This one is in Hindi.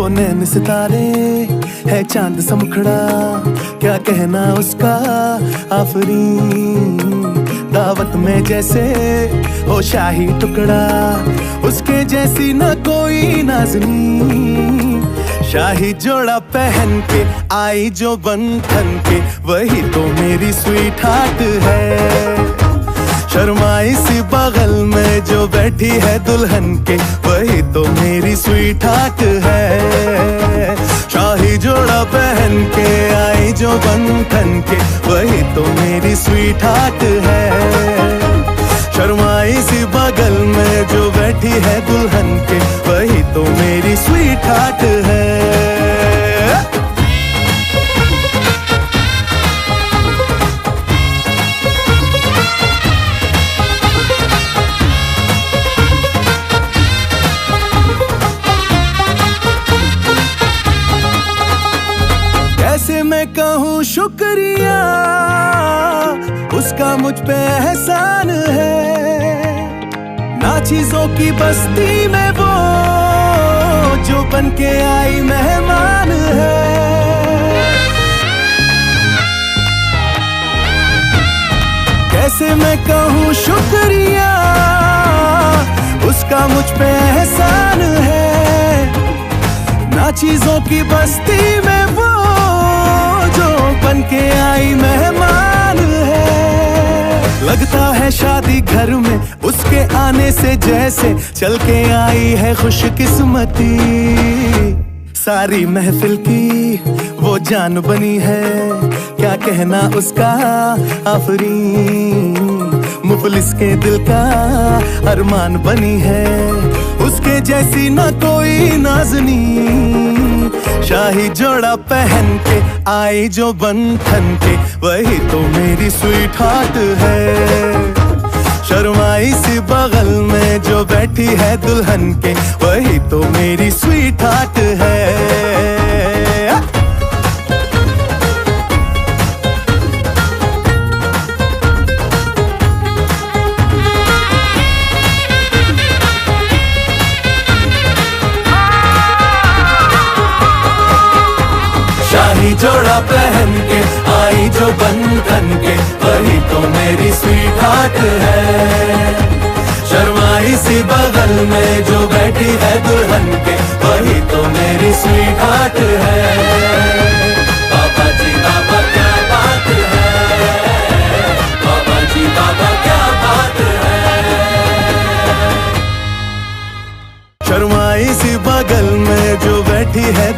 नैन सितारे है चांद सा मुखड़ा, क्या कहना उसका आफरीन। दावत में जैसे हो शाही टुकड़ा, उसके जैसी न कोई नाज़नीन। शाही जोड़ा पहन के आई जो बंधन के, वही तो मेरी स्वीट हार्ट है। शर्माई सी बगल में जो बैठी है दुल्हन के, वही तो मेरी स्वीट हार्ट है। शाही जोड़ा पहन के आई जो बंधन के, वही तो मेरी स्वीट हार्ट है। शर्माई सी बगल में जो बैठी है दुल्हन के, वही तो मेरी स्वीट हार्ट है। कैसे मैं कहूँ शुक्रिया, उसका मुझ पे एहसान है। ना चीजों की बस्ती में वो जो बन के आई मेहमान है। कैसे मैं कहूँ शुक्रिया, उसका मुझ पे एहसान है। ना चीजों की बस्ती में वो जो बन के आई मेहमान है। लगता है शादी घर में उसके आने से जैसे चल के आई है खुशकिस्मती। सारी महफिल की वो जान बनी है, क्या कहना उसका आफरीन। मुफलिस के दिल का अरमान बनी है, उसके जैसी ना कोई नाज़नीन। शाही जोड़ा पहन के आई जो बंधन के, वही तो मेरी स्वीट हार्ट है। शर्माई सी बगल में जो बैठी है दुल्हन के, वही तो मेरी स्वीट हार्ट है। शाही जोड़ा पहन के आई जो बंधन के, वही तो मेरी स्वीट हार्ट है। शर्माई सी बगल में जो बैठी है दुल्हन के, वही तो मेरी स्वीट हार्ट है। बाबा जी बाबा क्या बात है, बाबा जी बाबा क्या बात है। शर्माई सी बगल में जो बैठी है